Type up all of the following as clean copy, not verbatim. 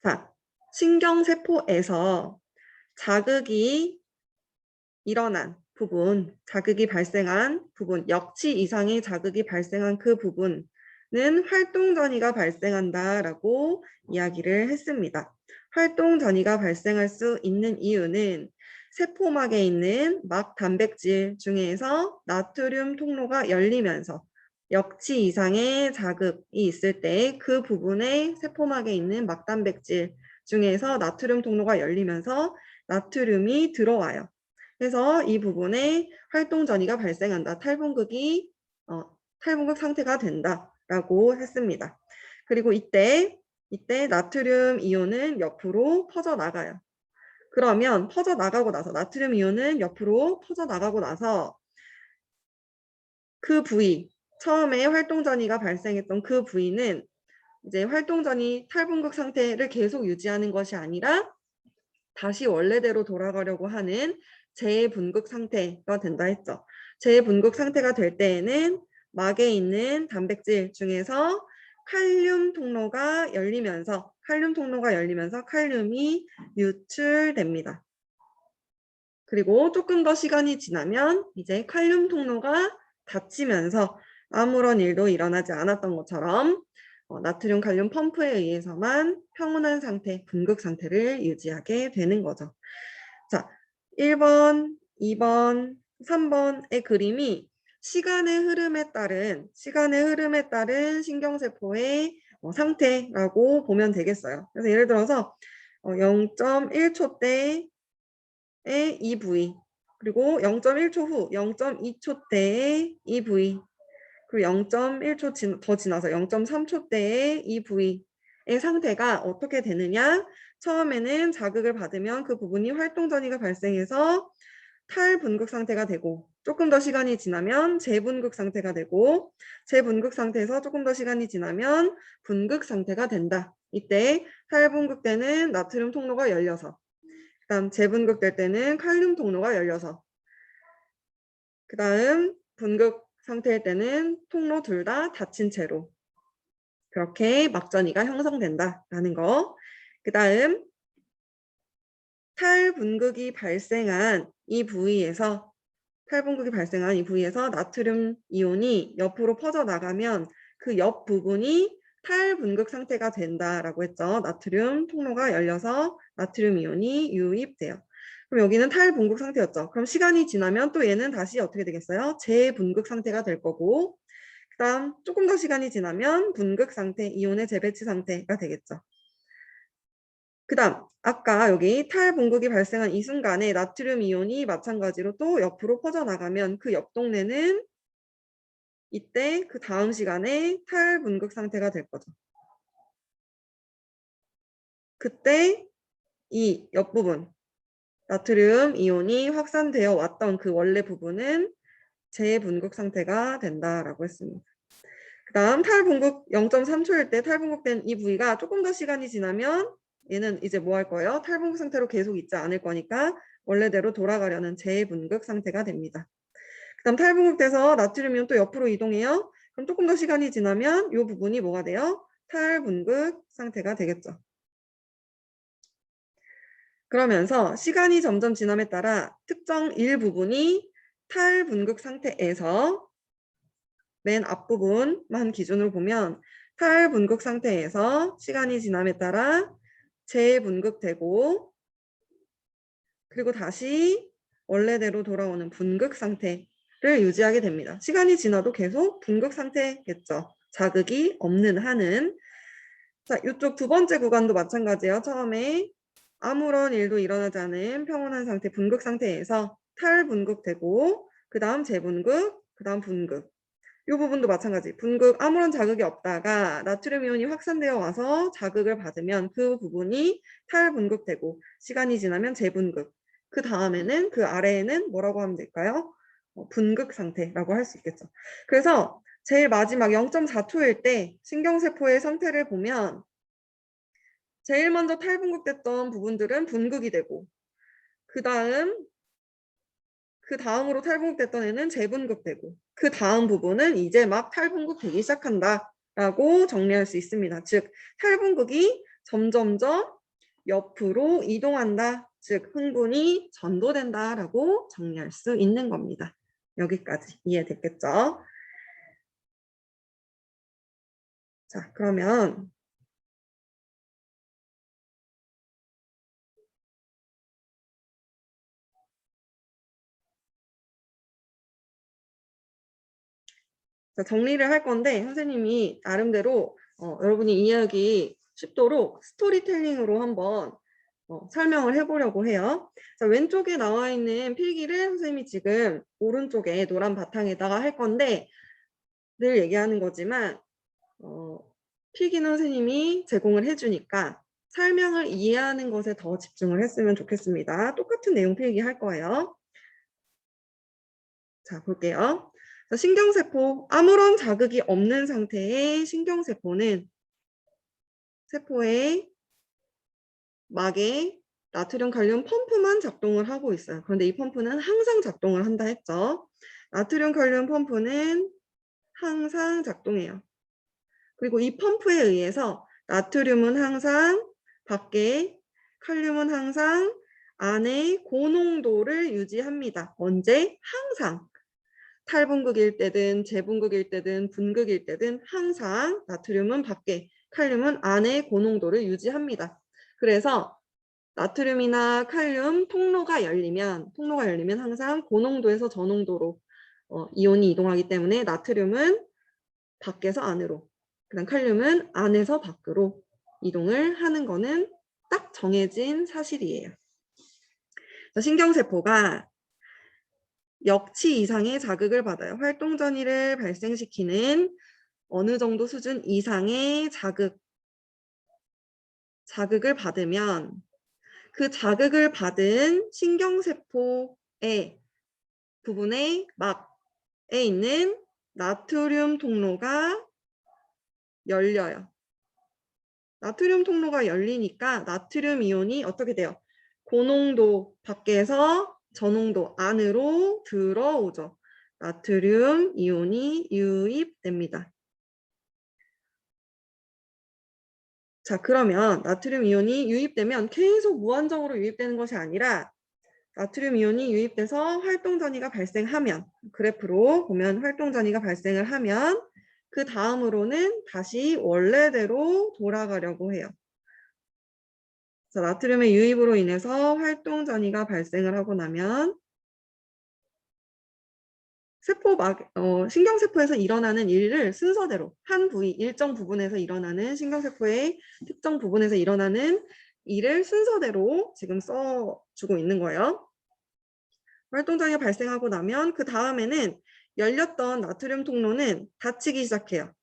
자, 신경세포에서 자극이 일어난 부분, 자극이 발생한 부분, 역치 이상의 자극이 발생한 그 부분은 활동전이가 발생한다라고 이야기를 했습니다. 활동전이가 발생할 수 있는 이유는 세포막에 있는 막 단백질 중에서 나트륨 통로가 열리면서 역치 이상의 자극이 있을 때 그 부분에 세포막에 있는 막 단백질 중에서 나트륨 통로가 열리면서 나트륨이 들어와요. 그래서 이 부분에 활동전이가 발생한다. 탈분극 상태가 된다라고 했습니다. 그리고 이때 나트륨 이온은 옆으로 퍼져나가요. 그러면 퍼져나가고 나서 나트륨 이온은 옆으로 퍼져나가고 나서 그 부위, 처음에 활동전이가 발생했던 그 부위는 이제 활동전이 탈분극 상태를 계속 유지하는 것이 아니라 다시 원래대로 돌아가려고 하는 재분극 상태가 된다 했죠. 재분극 상태가 될 때에는 막에 있는 단백질 중에서 칼륨 통로가 열리면서 칼륨이 유출됩니다. 그리고 조금 더 시간이 지나면 이제 칼륨 통로가 닫히면서 아무런 일도 일어나지 않았던 것처럼 나트륨 칼륨 펌프에 의해서만 평온한 상태, 분극 상태를 유지하게 되는 거죠. 자, 1번, 2번, 3번의 그림이 시간의 흐름에 따른 신경세포의 상태라고 보면 되겠어요. 그래서 예를 들어서 0.1초 때의 이 부위, 그리고 0.1초 후 0.2초 때의 이 부위, 그리고 0.1초 더 지나서 0.3초 때의 이 부위의 상태가 어떻게 되느냐? 처음에는 자극을 받으면 그 부분이 활동전이가 발생해서 탈분극 상태가 되고, 조금 더 시간이 지나면 재분극 상태가 되고, 재분극 상태에서 조금 더 시간이 지나면 분극 상태가 된다. 이때 탈분극 때는 나트륨 통로가 열려서, 그다음 재분극 될 때는 칼륨 통로가 열려서, 그다음 분극 상태일 때는 통로 둘 다 닫힌 채로 그렇게 막전이가 형성된다라는 거. 그 다음 탈분극이 발생한 이 부위에서 나트륨 이온이 옆으로 퍼져나가면 그 옆 부분이 탈분극 상태가 된다라고 했죠. 나트륨 통로가 열려서 나트륨 이온이 유입돼요. 그럼 여기는 탈분극 상태였죠. 그럼 시간이 지나면 또 얘는 다시 어떻게 되겠어요? 재분극 상태가 될 거고, 그 다음 조금 더 시간이 지나면 분극 상태, 이온의 재배치 상태가 되겠죠. 그 다음 아까 여기 탈분극이 발생한 이 순간에 나트륨 이온이 마찬가지로 또 옆으로 퍼져나가면 그 옆 동네는 이때 그 다음 시간에 탈분극 상태가 될 거죠. 그때 이 옆부분 나트륨 이온이 확산되어 왔던 그 원래 부분은 재분극 상태가 된다라고 했습니다. 그 다음 탈분극 0.3초일 때 탈분극된 이 부위가 조금 더 시간이 지나면 얘는 이제 뭐 할 거예요? 탈분극 상태로 계속 있지 않을 거니까 원래대로 돌아가려는 재분극 상태가 됩니다. 그 다음 탈분극돼서 나트륨이온 또 옆으로 이동해요. 그럼 조금 더 시간이 지나면 이 부분이 뭐가 돼요? 탈분극 상태가 되겠죠. 그러면서 시간이 점점 지남에 따라 특정 일부분이 탈분극 상태에서 맨 앞부분만 기준으로 보면 탈분극 상태에서 시간이 지남에 따라 재분극되고 그리고 다시 원래대로 돌아오는 분극 상태를 유지하게 됩니다. 시간이 지나도 계속 분극 상태겠죠. 자극이 없는 한은. 자, 이쪽 두 번째 구간도 마찬가지예요. 처음에 아무런 일도 일어나지 않은 평온한 상태, 분극 상태에서 탈분극되고 그 다음 재분극, 그 다음 분극. 이 부분도 마찬가지. 분극 아무런 자극이 없다가 나트륨 이온이 확산되어 와서 자극을 받으면 그 부분이 탈분극되고 시간이 지나면 재분극. 그 다음에는 그 아래에는 뭐라고 하면 될까요? 분극 상태라고 할 수 있겠죠. 그래서 제일 마지막 0.4초일 때 신경세포의 상태를 보면 제일 먼저 탈분극됐던 부분들은 분극이 되고 그 다음으로 탈분극됐던 애는 재분극되고 그 다음 부분은 이제 막 탈분극되기 시작한다라고 정리할 수 있습니다. 즉 탈분극이 점점점 옆으로 이동한다. 즉 흥분이 전도된다라고 정리할 수 있는 겁니다. 여기까지 이해됐겠죠? 자, 그러면 자, 정리를 할 건데 선생님이 나름대로 여러분이 이해하기 쉽도록 스토리텔링으로 한번 설명을 해보려고 해요. 자, 왼쪽에 나와 있는 필기를 선생님이 지금 오른쪽에 노란 바탕에다가 할 건데 늘 얘기하는 거지만 필기는 선생님이 제공을 해주니까 설명을 이해하는 것에 더 집중을 했으면 좋겠습니다. 똑같은 내용 필기 할 거예요. 자, 볼게요. 자, 신경세포, 아무런 자극이 없는 상태의 신경세포는 세포의 막에 나트륨 칼륨 펌프만 작동을 하고 있어요. 그런데 이 펌프는 항상 작동을 한다 했죠. 나트륨 칼륨 펌프는 항상 작동해요. 그리고 이 펌프에 의해서 나트륨은 항상 밖에, 칼륨은 항상 안에 고농도를 유지합니다. 언제? 항상. 탈분극일 때든 재분극일 때든 분극일 때든 항상 나트륨은 밖에, 칼륨은 안에 고농도를 유지합니다. 그래서 나트륨이나 칼륨 통로가 열리면 항상 고농도에서 저농도로 이온이 이동하기 때문에 나트륨은 밖에서 안으로, 그다음 칼륨은 안에서 밖으로 이동을 하는 거는 딱 정해진 사실이에요. 신경세포가 역치 이상의 자극을 받아요. 활동 전이를 발생시키는 어느 정도 수준 이상의 자극을 받으면 그 자극을 받은 신경세포의 부분의 막에 있는 나트륨 통로가 열려요. 나트륨 통로가 열리니까 나트륨 이온이 어떻게 돼요? 고농도 밖에서 저농도 안으로 들어오죠. 나트륨 이온이 유입됩니다. 자, 그러면 나트륨 이온이 유입되면 계속 무한정으로 유입되는 것이 아니라 나트륨 이온이 유입돼서 활동 전이가 발생하면, 그래프로 보면 활동 전이가 발생을 하면 그 다음으로는 다시 원래대로 돌아가려고 해요. 자, 나트륨의 유입으로 인해서 활동 전이가 발생을 하고 나면 신경세포에서 일어나는 일을 순서대로 한 부위, 일정 부분에서 일어나는 신경세포의 특정 부분에서 일어나는 일을 순서대로 지금 써주고 있는 거예요. 활동장애 발생하고 나면 그 다음에는 열렸던 나트륨 통로는 닫히기 시작해요.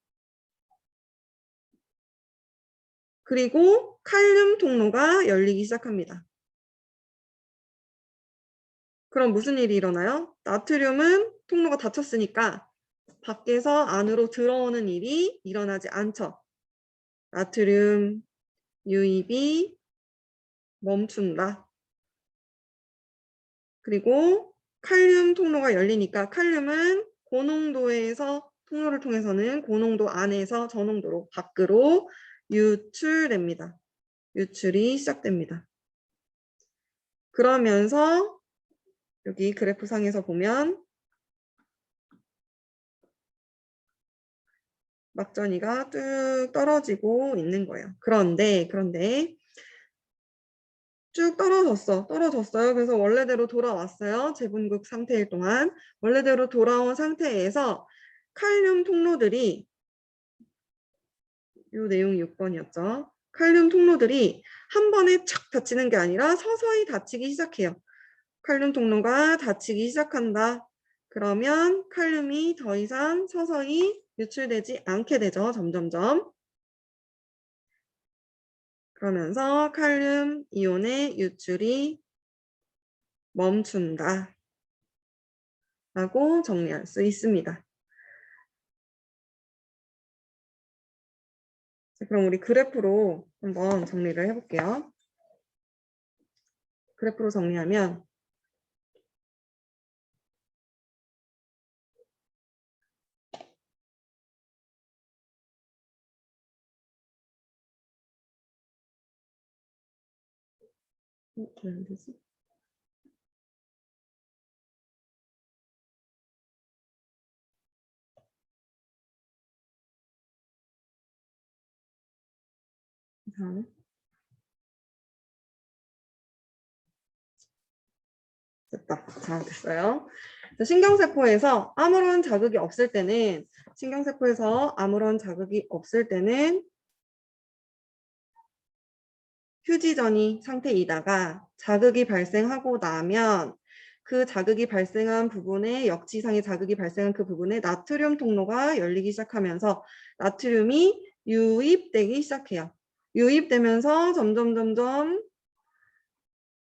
그리고 칼륨 통로가 열리기 시작합니다. 그럼 무슨 일이 일어나요? 나트륨은 통로가 닫혔으니까 밖에서 안으로 들어오는 일이 일어나지 않죠. 나트륨 유입이 멈춘다. 그리고 칼륨 통로가 열리니까 칼륨은 고농도에서 통로를 통해서는 고농도 안에서 저농도로 밖으로 유출됩니다. 유출이 시작됩니다. 그러면서 여기 그래프상에서 보면 막전이가 뚝 떨어지고 있는 거예요. 그런데 쭉 떨어졌어요. 그래서 원래대로 돌아왔어요. 재분극 상태일 동안. 원래대로 돌아온 상태에서 칼륨 통로들이, 이 내용이 6번이었죠. 칼륨 통로들이 한 번에 착 닫히는 게 아니라 서서히 닫히기 시작해요. 칼륨 통로가 닫히기 시작한다. 그러면 칼륨이 더 이상 서서히 유출되지 않게 되죠. 점점점. 그러면서 칼륨 이온의 유출이 멈춘다 라고 정리할 수 있습니다. 자, 그럼 우리 그래프로 한번 정리를 해볼게요. 그래프로 정리하면 왜 안 되지? 이상하네. 됐다. 자, 됐어요. 신경세포에서 아무런 자극이 없을 때는 신경세포에서 아무런 자극이 없을 때는 휴지전이 상태이다가 자극이 발생하고 나면 그 자극이 발생한 부분에 역지상의 자극이 발생한 그 부분에 나트륨 통로가 열리기 시작하면서 나트륨이 유입되기 시작해요. 유입되면서 점점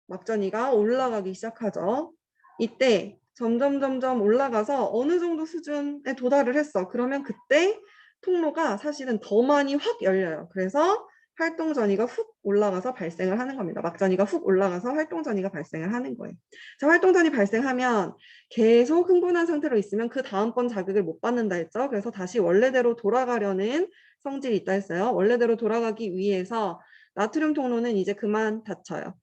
막전이가 올라가기 시작하죠. 이때 점점 올라가서 어느 정도 수준에 도달을 했어. 그러면 그때 통로가 사실은 더 많이 확 열려요. 그래서 활동전이가 훅 올라가서 발생을 하는 겁니다. 막전이가 훅 올라가서 활동전이가 발생을 하는 거예요. 자, 활동전이 발생하면 계속 흥분한 상태로 있으면 그 다음번 자극을 못 받는다 했죠. 그래서 다시 원래대로 돌아가려는 성질이 있다 했어요. 원래대로 돌아가기 위해서 나트륨 통로는 이제 그만 닫혀요.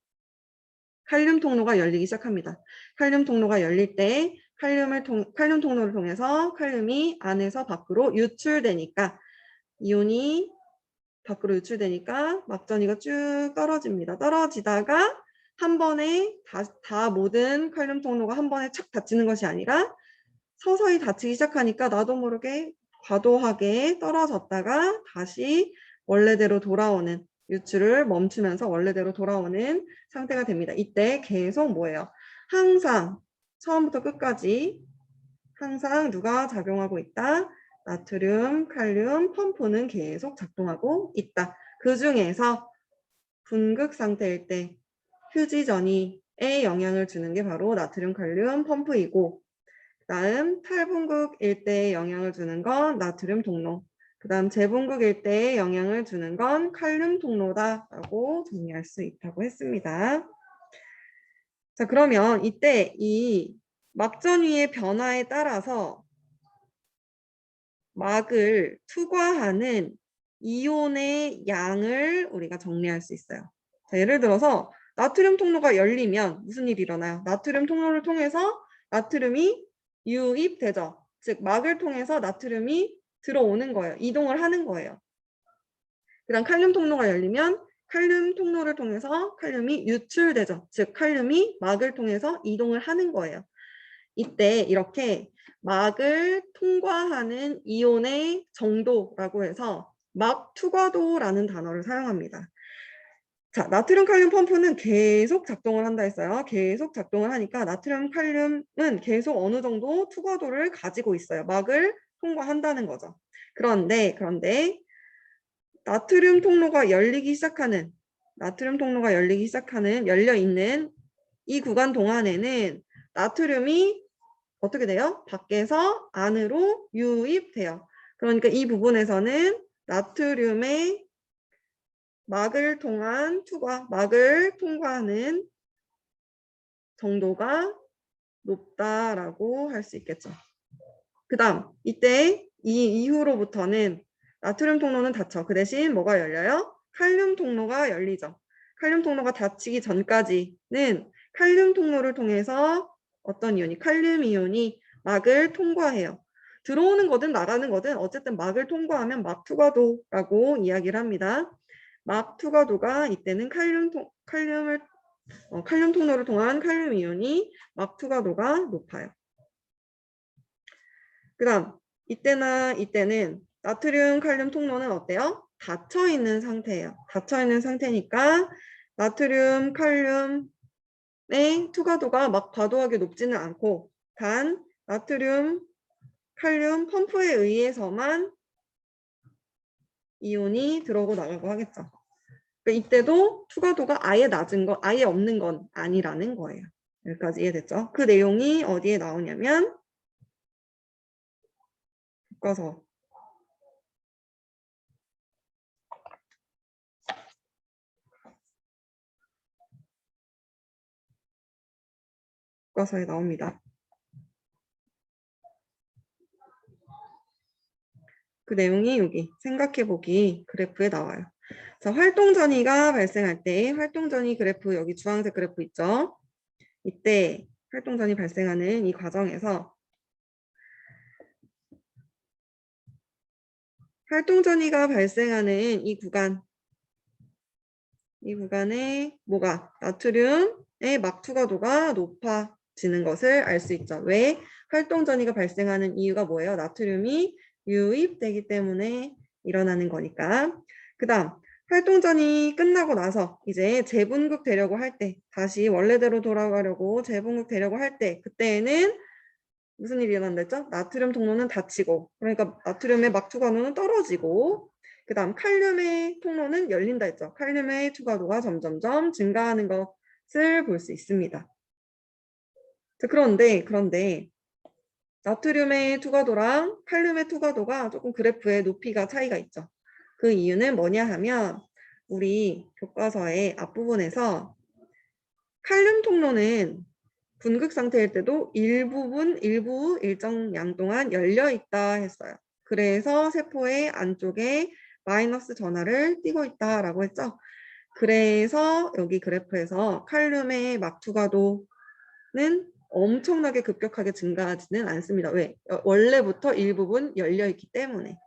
칼륨 통로가 열리기 시작합니다. 칼륨 통로가 열릴 때 칼륨 통로를 통해서 칼륨이 안에서 밖으로 유출되니까 이온이 밖으로 유출되니까 막전이가 쭉 떨어집니다. 떨어지다가 한 번에 다 모든 칼륨 통로가 한 번에 착 닫히는 것이 아니라 서서히 닫히기 시작하니까 나도 모르게 과도하게 떨어졌다가 다시 원래대로 돌아오는 유출을 멈추면서 원래대로 돌아오는 상태가 됩니다. 이때 계속 뭐예요? 항상 처음부터 끝까지 항상 누가 작용하고 있다? 나트륨, 칼륨, 펌프는 계속 작동하고 있다. 그 중에서 분극 상태일 때 휴지전이에 영향을 주는 게 바로 나트륨, 칼륨, 펌프이고 다음 탈분극 일대에 영향을 주는 건 나트륨 통로. 그 다음 재분극 일대에 영향을 주는 건 칼륨 통로다라고 정리할 수 있다고 했습니다. 자, 그러면 이때 이 막전위의 변화에 따라서 막을 투과하는 이온의 양을 우리가 정리할 수 있어요. 자, 예를 들어서 나트륨 통로가 열리면 무슨 일이 일어나요? 나트륨 통로를 통해서 나트륨이 유입되죠. 즉 막을 통해서 나트륨이 들어오는 거예요. 이동을 하는 거예요. 그다음 칼륨 통로가 열리면 칼륨 통로를 통해서 칼륨이 유출되죠. 즉 칼륨이 막을 통해서 이동을 하는 거예요. 이때 이렇게 막을 통과하는 이온의 정도라고 해서 막 투과도라는 단어를 사용합니다. 자, 나트륨 칼륨 펌프는 계속 작동을 한다 했어요. 계속 작동을 하니까 나트륨 칼륨은 계속 어느 정도 투과도를 가지고 있어요. 막을 통과한다는 거죠. 그런데 나트륨 통로가 열리기 시작하는 열려 있는 이 구간 동안에는 나트륨이 어떻게 돼요? 밖에서 안으로 유입돼요. 그러니까 이 부분에서는 나트륨의 막을 통과하는 정도가 높다라고 할 수 있겠죠. 그 다음, 이때 이 이후로부터는 나트륨 통로는 닫혀. 그 대신 뭐가 열려요? 칼륨 통로가 열리죠. 칼륨 통로가 닫히기 전까지는 칼륨 통로를 통해서 어떤 이온이, 칼륨 이온이 막을 통과해요. 들어오는 거든 나가는 거든 어쨌든 막을 통과하면 막 투과도라고 이야기를 합니다. 막 투과도가 이때는 칼륨 통로를 통한 칼륨 이온이 막 투과도가 높아요. 그 다음 이때는 나트륨 칼륨 통로는 어때요? 닫혀 있는 상태예요. 닫혀 있는 상태니까 나트륨 칼륨의 투과도가 막 과도하게 높지는 않고 단 나트륨 칼륨 펌프에 의해서만 이온이 들어오고 나가고 하겠죠. 그러니까 이때도 투과도가 아예 낮은 거, 아예 없는 건 아니라는 거예요. 여기까지 이해됐죠? 그 내용이 어디에 나오냐면 교과서. 교과서에 나옵니다. 그 내용이 여기 생각해보기 그래프에 나와요. 자, 활동 전이가 발생할 때 활동 전이 그래프 여기 주황색 그래프 있죠? 이때 활동 전이 발생하는 이 과정에서 활동 전이가 발생하는 이 구간에 뭐가 나트륨의 막투과도가 높아지는 것을 알 수 있죠. 왜? 활동 전이가 발생하는 이유가 뭐예요? 나트륨이 유입되기 때문에 일어나는 거니까. 그다음 활동 전이 끝나고 나서 이제 재분극 되려고 할 때, 다시 원래대로 돌아가려고 재분극 되려고 할 때, 그때에는 무슨 일이 일어난다 했죠? 나트륨 통로는 닫히고, 그러니까 나트륨의 막투과도는 떨어지고, 그 다음 칼륨의 통로는 열린다 했죠. 칼륨의 투과도가 점점점 증가하는 것을 볼 수 있습니다. 자, 그런데 나트륨의 투과도랑 칼륨의 투과도가 조금 그래프의 높이가 차이가 있죠. 그 이유는 뭐냐 하면 우리 교과서의 앞부분에서 칼륨 통로는 분극 상태일 때도 일부 일정량 동안 열려 있다 했어요. 그래서 세포의 안쪽에 마이너스 전하를 띠고 있다라고 했죠. 그래서 여기 그래프에서 칼륨의 막투과도는 엄청나게 급격하게 증가하지는 않습니다. 왜? 원래부터 일부분 열려 있기 때문에.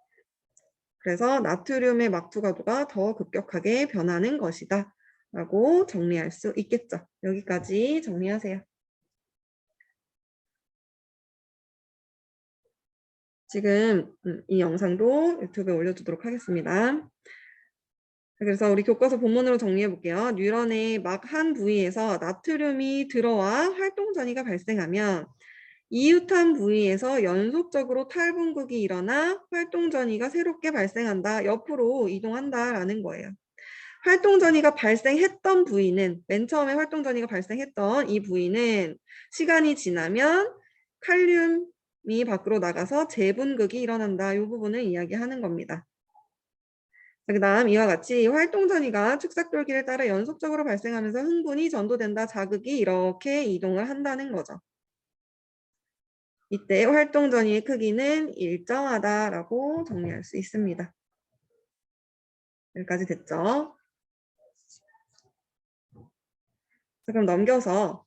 그래서 나트륨의 막투과도가 더 급격하게 변하는 것이다 라고 정리할 수 있겠죠. 여기까지 정리하세요. 지금 이 영상도 유튜브에 올려두도록 하겠습니다. 그래서 우리 교과서 본문으로 정리해 볼게요. 뉴런의 막 한 부위에서 나트륨이 들어와 활동 전이가 발생하면 이웃한 부위에서 연속적으로 탈분극이 일어나 활동 전이가 새롭게 발생한다. 옆으로 이동한다라는 거예요. 활동 전이가 발생했던 부위는 맨 처음에 활동 전이가 발생했던 이 부위는 시간이 지나면 칼륨이 밖으로 나가서 재분극이 일어난다. 이 부분을 이야기하는 겁니다. 그 다음 이와 같이 활동 전이가 축삭돌기를 따라 연속적으로 발생하면서 흥분이 전도된다. 자극이 이렇게 이동을 한다는 거죠. 이때 활동 전이의 크기는 일정하다라고 정리할 수 있습니다. 여기까지 됐죠? 자, 그럼 넘겨서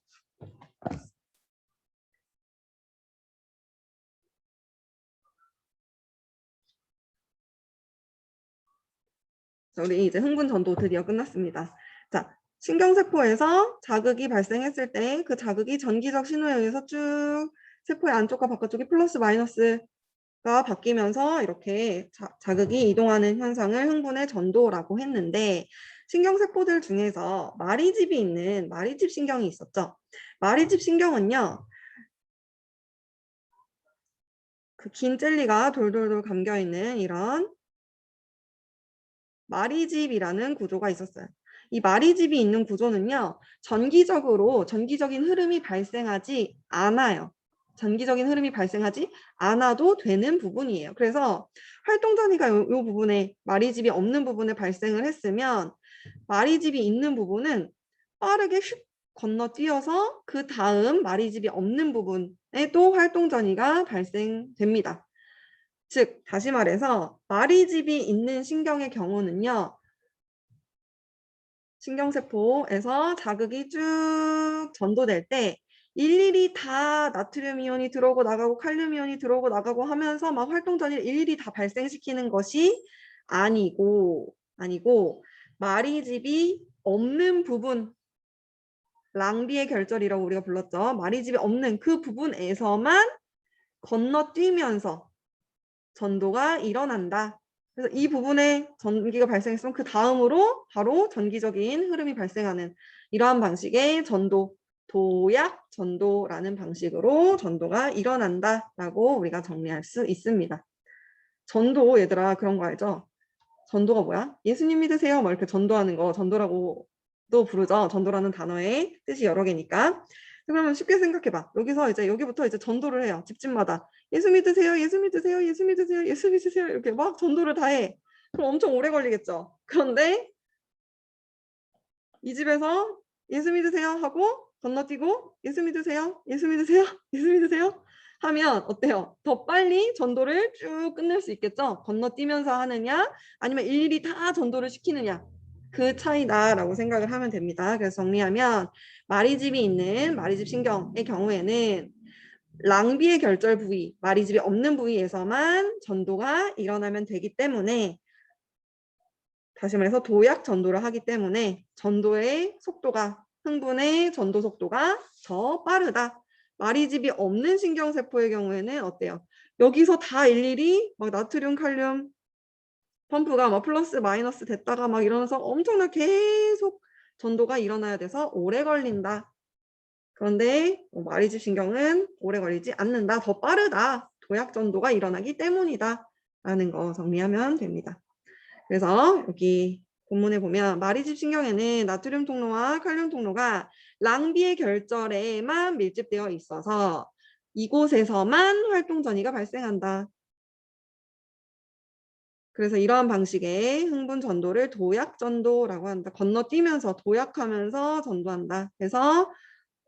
우리 이제 흥분 전도 드디어 끝났습니다. 자, 신경세포에서 자극이 발생했을 때 그 자극이 전기적 신호에 의해서 쭉 세포의 안쪽과 바깥쪽이 플러스 마이너스가 바뀌면서 이렇게 자극이 이동하는 현상을 흥분의 전도라고 했는데 신경세포들 중에서 마리집이 있는 마리집 신경이 있었죠. 마리집 신경은요. 그 긴 젤리가 돌돌돌 감겨있는 이런 마리집이라는 구조가 있었어요. 이 마리집이 있는 구조는요. 전기적인 흐름이 발생하지 않아요. 전기적인 흐름이 발생하지 않아도 되는 부분이에요. 그래서 활동전이가 이 부분에 마리집이 없는 부분에 발생을 했으면 마리집이 있는 부분은 빠르게 슉 건너뛰어서 그 다음 마리집이 없는 부분에 또 활동전이가 발생됩니다. 즉 다시 말해서 마리집이 있는 신경의 경우는요. 신경세포에서 자극이 쭉 전도될 때 일일이 다 나트륨 이온이 들어오고 나가고 칼륨 이온이 들어오고 나가고 하면서 막 활동전이를 일일이 다 발생시키는 것이 아니고 마리집이 없는 부분 랑비의 결절이라고 우리가 불렀죠. 마리집이 없는 그 부분에서만 건너뛰면서 전도가 일어난다. 그래서 이 부분에 전기가 발생했으면 그 다음으로 바로 전기적인 흐름이 발생하는 이러한 방식의 전도, 도약 전도라는 방식으로 전도가 일어난다라고 우리가 정리할 수 있습니다. 전도 얘들아 그런 거 알죠? 전도가 뭐야? 예수님 믿으세요? 막 이렇게 전도하는 거 전도라고도 부르죠. 전도라는 단어의 뜻이 여러 개니까. 그러면 쉽게 생각해봐. 여기부터 이제 전도를 해요. 집집마다. 예수 믿으세요, 예수 믿으세요, 예수 믿으세요, 예수 믿으세요. 이렇게 막 전도를 다 해. 그럼 엄청 오래 걸리겠죠. 그런데 이 집에서 예수 믿으세요 하고 건너뛰고 예수 믿으세요, 예수 믿으세요, 예수 믿으세요 하면 어때요? 더 빨리 전도를 쭉 끝낼 수 있겠죠? 건너뛰면서 하느냐 아니면 일일이 다 전도를 시키느냐 그 차이다라고 생각을 하면 됩니다. 그래서 정리하면 마리집이 있는 마리집 신경의 경우에는 랑비의 결절 부위, 마리집이 없는 부위에서만 전도가 일어나면 되기 때문에 다시 말해서 도약 전도를 하기 때문에 전도의 속도가 흥분의 전도 속도가 더 빠르다. 마리집이 없는 신경세포의 경우에는 어때요? 여기서 다 일일이 막 나트륨, 칼륨 펌프가 막 플러스 마이너스 됐다가 막 이러면서 엄청나게 계속 전도가 일어나야 돼서 오래 걸린다. 그런데 마리집 신경은 오래 걸리지 않는다. 더 빠르다. 도약 전도가 일어나기 때문이다. 라는 거 정리하면 됩니다. 그래서 여기 본문에 보면 마리집 신경에는 나트륨 통로와 칼륨 통로가 랑비의 결절에만 밀집되어 있어서 이곳에서만 활동 전이가 발생한다. 그래서 이러한 방식의 흥분 전도를 도약 전도라고 한다. 건너뛰면서 도약하면서 전도한다. 그래서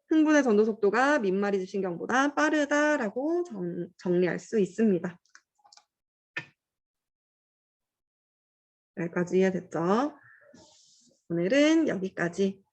흥분의 전도 속도가 민마리집 신경보다 빠르다라고 정리할 수 있습니다. 여기까지 이해됐죠? 오늘은 여기까지.